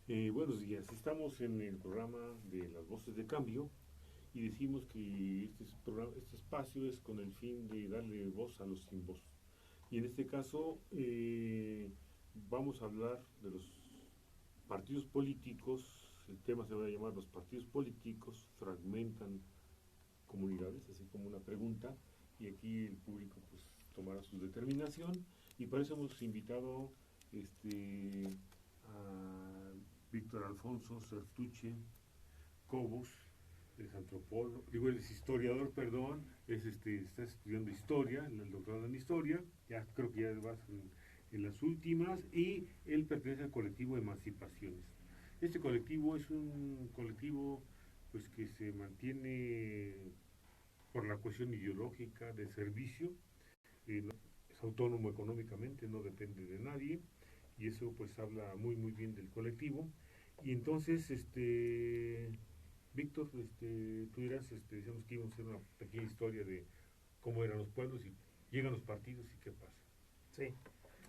Buenos días, estamos en el programa de las Voces de Cambio y decimos que este espacio es con el fin de darle voz a los sin voz. Y en este caso vamos a hablar de los partidos políticos. El tema se va a llamar: los partidos políticos fragmentan comunidades, así como una pregunta, y aquí el público pues tomará su determinación. Y para eso hemos invitado a Víctor Alfonso Sertuche Cobos. Es antropólogo, digo, él es historiador, perdón, está estudiando historia, el doctorado en historia, ya creo que ya vas en las últimas, y él pertenece al colectivo Emancipaciones. Este colectivo es un colectivo pues que se mantiene por la cuestión ideológica de servicio, no, es autónomo económicamente, no depende de nadie, y eso pues habla muy muy bien del colectivo. Y entonces, Víctor, tú dirás, decíamos que íbamos a hacer una pequeña historia de cómo eran los pueblos y llegan los partidos y qué pasa. Sí,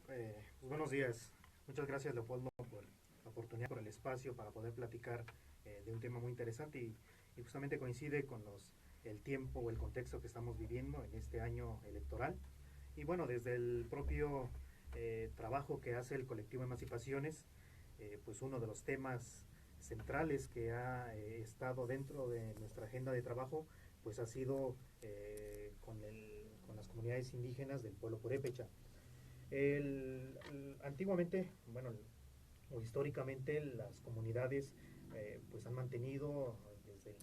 pues buenos días. Muchas gracias, Leopoldo, por la oportunidad, por el espacio para poder platicar de un tema muy interesante y justamente coincide con el tiempo o el contexto que estamos viviendo en este año electoral. Y bueno, desde el propio trabajo que hace el colectivo Emancipaciones, pues uno de los temas centrales que ha estado dentro de nuestra agenda de trabajo, pues ha sido con las comunidades indígenas del pueblo purépecha. Antiguamente, bueno, o históricamente las comunidades pues han mantenido desde el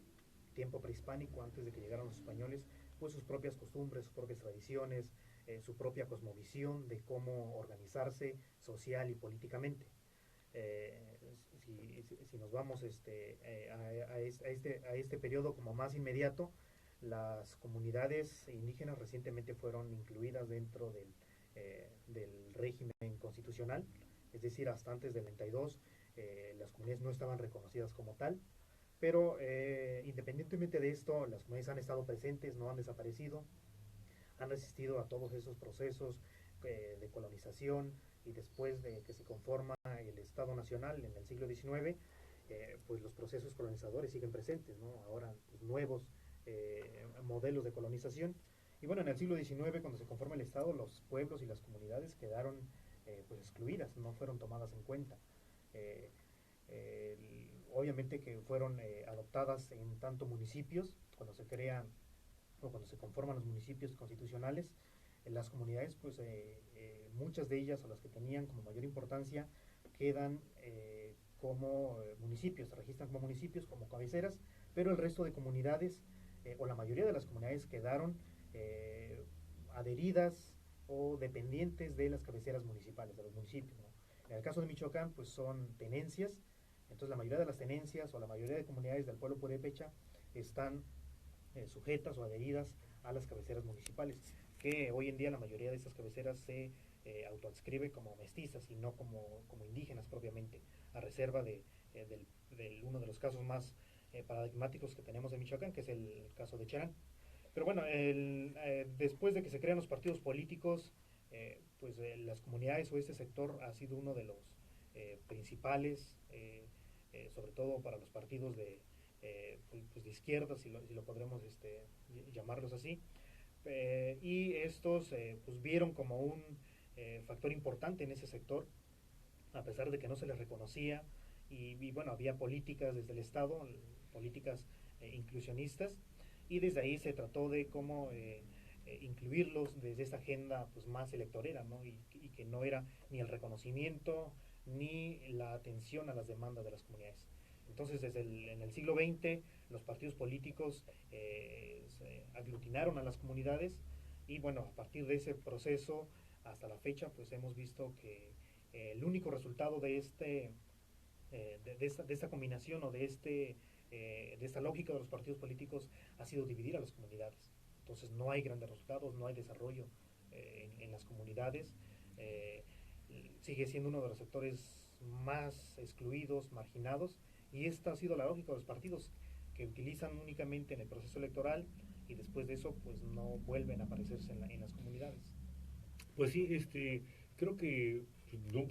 tiempo prehispánico, antes de que llegaran los españoles, pues sus propias costumbres, sus propias tradiciones, su propia cosmovisión de cómo organizarse social y políticamente. Eh, si nos vamos a este periodo como más inmediato, las comunidades indígenas recientemente fueron incluidas dentro del régimen constitucional, es decir, hasta antes del 92 las comunidades no estaban reconocidas como tal, pero independientemente de esto, las comunidades han estado presentes, no han desaparecido, han resistido a todos esos procesos de colonización y después de que se conforma el Estado Nacional en el siglo XIX, pues los procesos colonizadores siguen presentes, ¿no? Ahora pues, nuevos modelos de colonización. Y bueno, en el siglo XIX, cuando se conforma el Estado, los pueblos y las comunidades quedaron pues excluidas, no fueron tomadas en cuenta. Eh, Obviamente que fueron adoptadas en tanto municipios, cuando se crean o cuando se conforman los municipios constitucionales, en las comunidades, pues muchas de ellas o las que tenían como mayor importancia quedan como municipios, se registran como municipios, como cabeceras, pero el resto de comunidades o la mayoría de las comunidades quedaron adheridas o dependientes de las cabeceras municipales, de los municipios, ¿no? En el caso de Michoacán, pues son tenencias, entonces la mayoría de las tenencias o la mayoría de comunidades del pueblo purépecha están sujetas o adheridas a las cabeceras municipales, que hoy en día la mayoría de estas cabeceras se autoadscribe como mestizas y no como indígenas propiamente, a reserva del uno de los casos más paradigmáticos que tenemos en Michoacán, que es el caso de Cherán. Pero bueno, después de que se crean los partidos políticos, pues las comunidades o este sector ha sido uno de los principales, sobre todo para los partidos pues de izquierda, si lo podremos llamarlos así. Y estos pues vieron como un factor importante en ese sector, a pesar de que no se les reconocía, y bueno, había políticas desde el Estado, políticas inclusionistas, y desde ahí se trató de cómo incluirlos desde esta agenda pues más electorera, ¿no? Y que no era ni el reconocimiento ni la atención a las demandas de las comunidades. Entonces, en el siglo XX, los partidos políticos se aglutinaron a las comunidades y bueno, a partir de ese proceso hasta la fecha, pues hemos visto que el único resultado de esta combinación o de esta lógica de los partidos políticos ha sido dividir a las comunidades. Entonces no hay grandes resultados, no hay desarrollo en las comunidades. Eh, Sigue siendo uno de los sectores más excluidos, marginados, y esta ha sido la lógica de los partidos que utilizan únicamente en el proceso electoral y después de eso pues no vuelven a aparecerse en las comunidades. Pues sí, creo que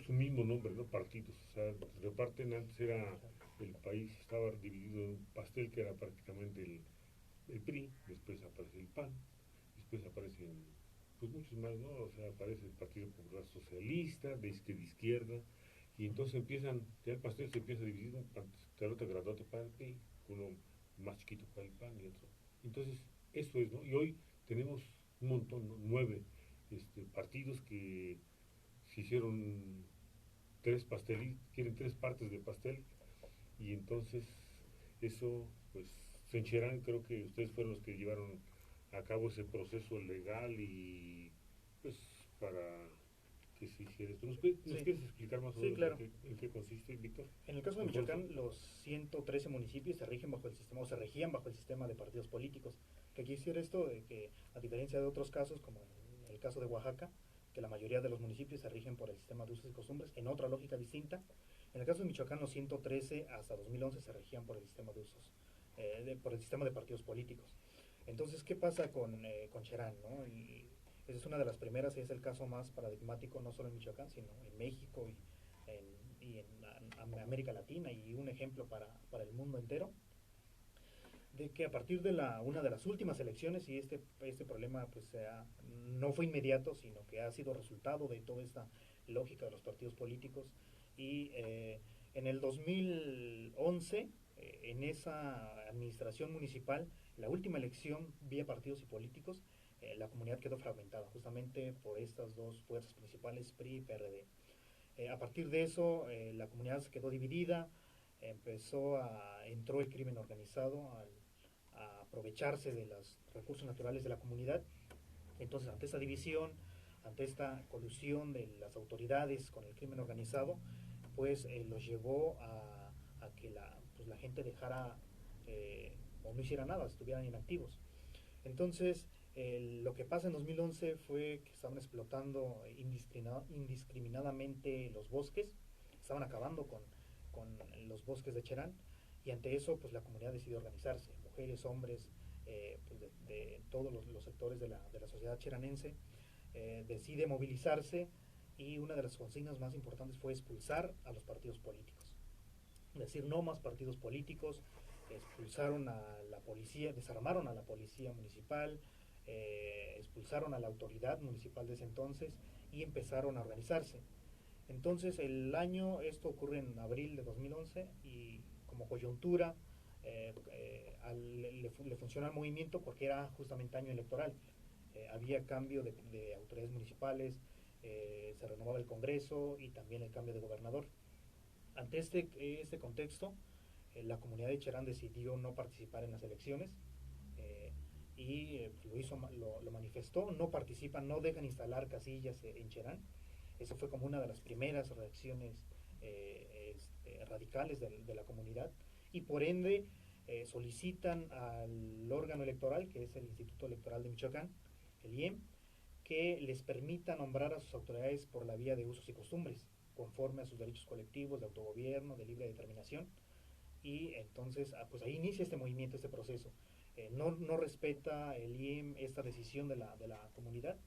su mismo nombre, ¿no? Partidos. O sea, reparten, antes era el país estaba dividido en un pastel que era prácticamente el PRI, después aparece el PAN, después aparecen pues muchos más, ¿no? O sea, aparece el Partido Popular Socialista, de izquierda, y entonces empiezan, ya el pastel se empieza a dividir, un otro grandote para el PRI, uno más chiquito para el PAN y otro. Entonces, eso es, ¿no? Y hoy tenemos un montón, ¿no? 9 partidos que se hicieron tres pasteles, quieren tres partes de pastel, y entonces eso, pues, Sencherán, creo que ustedes fueron los que llevaron a cabo ese proceso legal y, pues, para que se hiciera esto. ¿Nos Sí, quieres explicar más o sí, menos claro. en qué consiste, Víctor? En el caso de Alfonso. Michoacán, los 113 municipios se rigen bajo el sistema, o se regían bajo el sistema de partidos políticos. ¿Qué quiere decir esto? De que, a diferencia de otros casos, como en el caso de Oaxaca, que la mayoría de los municipios se rigen por el sistema de usos y costumbres, en otra lógica distinta, en el caso de Michoacán, los 113 hasta 2011 se regían por el sistema de usos, por el sistema de partidos políticos. Entonces, ¿qué pasa con Cherán? ¿No? Esa es una de las primeras, y es el caso más paradigmático, no solo en Michoacán, sino en México y en América Latina, y un ejemplo para el mundo entero, de que a partir de una de las últimas elecciones, y este problema pues no fue inmediato, sino que ha sido resultado de toda esta lógica de los partidos políticos, y en el 2011, en esa administración municipal, la última elección vía partidos y políticos, la comunidad quedó fragmentada justamente por estas dos fuerzas principales, PRI y PRD. A partir de eso, la comunidad se quedó dividida, entró el crimen organizado a aprovecharse de los recursos naturales de la comunidad. Entonces, ante esta división, ante esta colusión de las autoridades con el crimen organizado, pues los llevó a que la gente dejara o no hiciera nada, estuvieran inactivos. Entonces, lo que pasa en 2011 fue que estaban explotando indiscriminadamente los bosques, estaban acabando con los bosques de Cherán, y ante eso pues la comunidad decidió organizarse, mujeres, hombres, pues de todos los sectores de la sociedad cheranense, decide movilizarse, y una de las consignas más importantes fue expulsar a los partidos políticos. Decir no más partidos políticos, expulsaron a la policía, desarmaron a la policía municipal, expulsaron a la autoridad municipal de ese entonces y empezaron a organizarse. Entonces esto ocurre en abril de 2011, y como coyuntura le funciona al movimiento porque era justamente año electoral. Había cambio de autoridades municipales, se renovaba el Congreso y también el cambio de gobernador. Ante este contexto, la comunidad de Cherán decidió no participar en las elecciones, lo manifestó, no participan, no dejan instalar casillas en Cherán. Eso fue como una de las primeras reacciones radicales de la comunidad, y por ende solicitan al órgano electoral, que es el Instituto Electoral de Michoacán, el IEM, que les permita nombrar a sus autoridades por la vía de usos y costumbres, conforme a sus derechos colectivos de autogobierno, de libre determinación. Y entonces pues ahí inicia este movimiento, este proceso. No respeta el IEM esta decisión de la comunidad,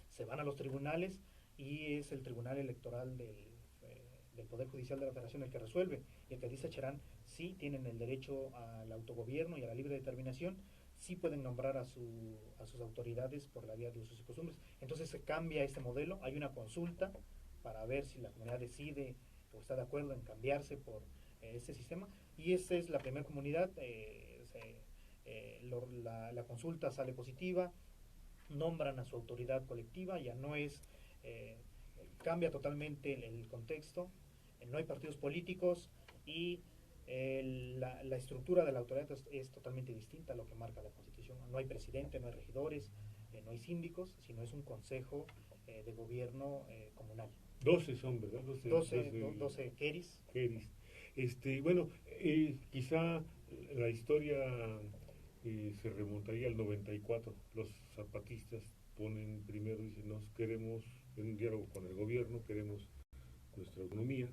se van a los tribunales, y es el Tribunal Electoral del Poder Judicial de la Federación el que resuelve, y el que dice Cherán sí tienen el derecho al autogobierno y a la libre determinación, sí pueden nombrar a sus autoridades por la vía de usos y costumbres. Entonces se cambia este modelo, hay una consulta para ver si la comunidad decide o está de acuerdo en cambiarse por este sistema, y esta es la primera comunidad. La consulta sale positiva, nombran a su autoridad colectiva, ya no es, cambia totalmente el contexto, no hay partidos políticos, y la estructura de la autoridad es totalmente distinta a lo que marca la Constitución. No hay presidente, no hay regidores, no hay síndicos, sino es un consejo de gobierno comunal. 12 son, ¿verdad? 12 keris. Bueno, quizá la historia se remontaría al 94. Los zapatistas ponen primero, dicen, nos queremos en un diálogo con el gobierno, queremos nuestra autonomía,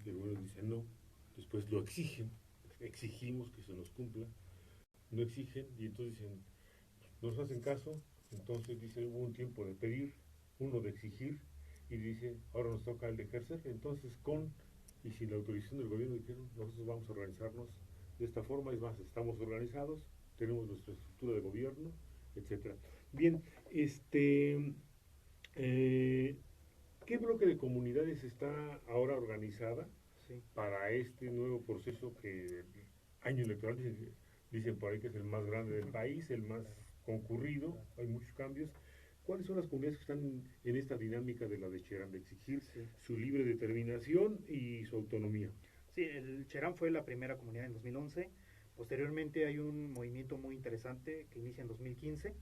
y el gobierno dice no, después lo exigen, exigimos que se nos cumpla, no exigen, y entonces dicen, no nos hacen caso, entonces dice, hubo un tiempo de pedir, uno de exigir, y dice, ahora nos toca el de ejercer. Entonces, con y sin la autorización del gobierno, dijeron, nosotros vamos a organizarnos de esta forma, es más, estamos organizados, tenemos nuestra estructura de gobierno, etcétera. Bien, eh, ¿qué bloque de comunidades está ahora organizada Sí. para este nuevo proceso que año electoral dicen por ahí que es el más grande del país, el más concurrido, hay muchos cambios? ¿Cuáles son las comunidades que están en esta dinámica de la de Cherán, de exigir Sí. su libre determinación y su autonomía? Sí, el Cherán fue la primera comunidad en 2011. Posteriormente hay un movimiento muy interesante que inicia en 2015,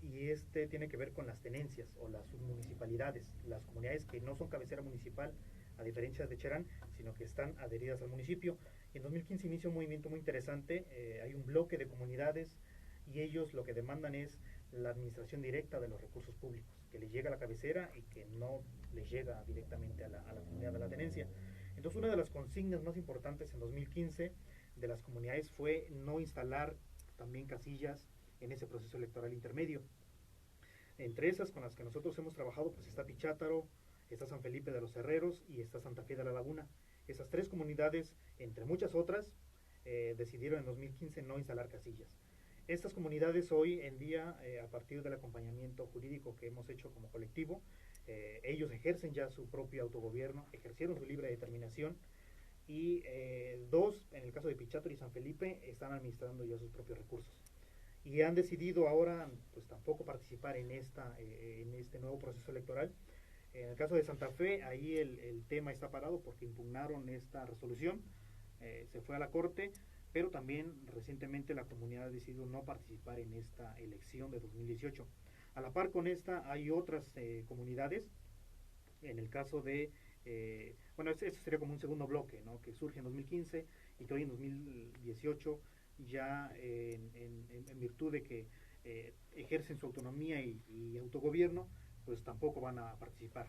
y este tiene que ver con las tenencias o las submunicipalidades, las comunidades que no son cabecera municipal, a diferencia de Cherán, sino que están adheridas al municipio. Y en 2015 inicia un movimiento muy interesante, hay un bloque de comunidades y ellos lo que demandan es la administración directa de los recursos públicos, que les llega a la cabecera y que no les llega directamente a la comunidad de la tenencia. Entonces, una de las consignas más importantes en 2015 de las comunidades fue no instalar también casillas en ese proceso electoral intermedio. Entre esas con las que nosotros hemos trabajado, pues está Pichátaro, está San Felipe de los Herreros y está Santa Fe de la Laguna. Esas tres comunidades, entre muchas otras, decidieron en 2015 no instalar casillas. Estas comunidades hoy en día, a partir del acompañamiento jurídico que hemos hecho como colectivo, ellos ejercen ya su propio autogobierno, ejercieron su libre determinación y dos, en el caso de Pichátaro y San Felipe, están administrando ya sus propios recursos. Y han decidido ahora pues tampoco participar en este nuevo proceso electoral. En el caso de Santa Fe, ahí el tema está parado porque impugnaron esta resolución, se fue a la corte, pero también recientemente la comunidad ha decidido no participar en esta elección de 2018. A la par con esta hay otras comunidades, en el caso de, bueno, esto sería como un segundo bloque, ¿no? Que surge en 2015 y que hoy en 2018 ya en virtud de que ejercen su autonomía y autogobierno, pues tampoco van a participar.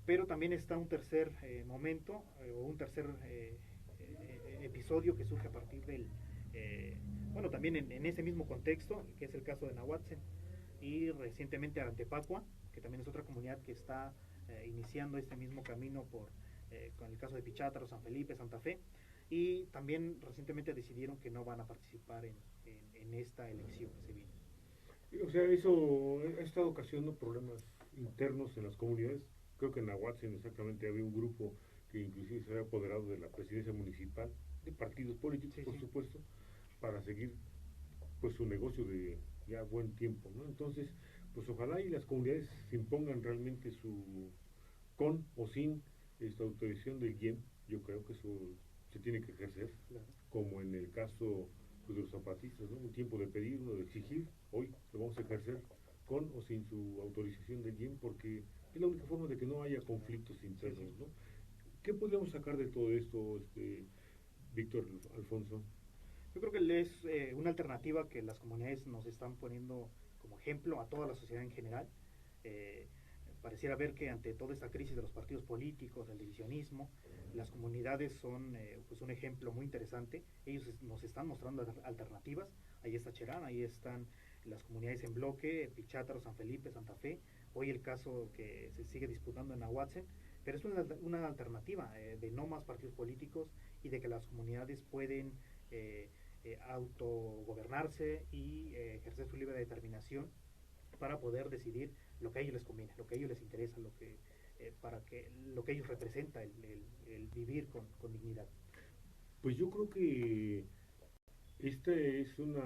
Pero también está un tercer momento o un tercer episodio que surge a partir del, bueno, también en ese mismo contexto, que es el caso de Nahuatzen, y recientemente Arantepacua, que también es otra comunidad que está iniciando este mismo camino con el caso de Pichátaro, San Felipe, Santa Fe, y también recientemente decidieron que no van a participar en esta elección que se viene. O sea, eso ha estado ocasionando problemas internos en las comunidades. Creo que en Nahuatzen exactamente había un grupo que inclusive se había apoderado de la presidencia municipal, de partidos políticos, Sí, por sí. supuesto, para seguir pues su negocio de ya buen tiempo, ¿no? Entonces, pues ojalá y las comunidades se impongan realmente su con o sin esta autorización del IEM. Yo creo que eso se tiene que ejercer, Claro. como en el caso pues, de los zapatistas, ¿no? Un tiempo de pedir, uno de exigir, hoy lo vamos a ejercer con o sin su autorización del IEM, porque es la única forma de que no haya conflictos internos, Sí, sí. ¿no? ¿Qué podríamos sacar de todo esto, Víctor Alfonso? Yo creo que es una alternativa que las comunidades nos están poniendo como ejemplo a toda la sociedad en general. Eh, Pareciera ver que ante toda esta crisis de los partidos políticos, el divisionismo, las comunidades son pues un ejemplo muy interesante. Ellos nos están mostrando alternativas. Ahí está Cherán, ahí están las comunidades en bloque, Pichátaro, San Felipe, Santa Fe. Hoy el caso que se sigue disputando en Nahuatzen, pero es una alternativa de no más partidos políticos y de que las comunidades pueden autogobernarse y ejercer su libre determinación para poder decidir lo que a ellos les conviene, lo que a ellos les interesa, lo que ellos representa, el vivir con dignidad. Pues yo creo que esta es una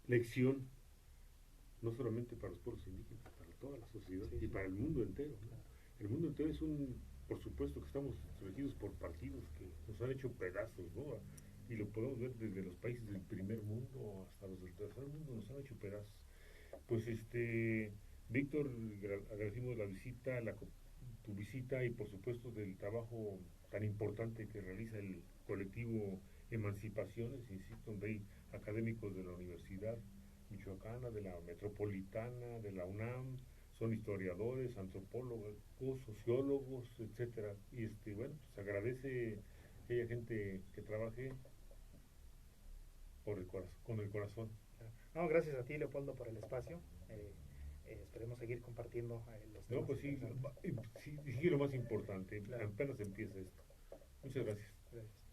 lección no solamente para los pueblos indígenas, para toda la sociedad Sí, y sí. para el mundo entero, ¿no? Claro. El mundo entero es por supuesto que estamos regidos por partidos que nos han hecho pedazos, ¿no? Y lo podemos ver desde los países del primer mundo hasta los del tercer mundo, nos han hecho pedazos. Pues Víctor, agradecimos la visita, tu visita y por supuesto del trabajo tan importante que realiza el colectivo Emancipaciones, insisto, donde hay académicos de la Universidad Michoacana, de la Metropolitana, de la UNAM, son historiadores, antropólogos, sociólogos, etcétera. Y bueno, se agradece que haya gente que trabaje con el corazón. No, gracias a ti, Leopoldo, por el espacio. esperemos seguir compartiendo los No, temas pues sí, interesantes. sí, lo más importante, Claro. apenas empieza esto. Muchas gracias. Gracias.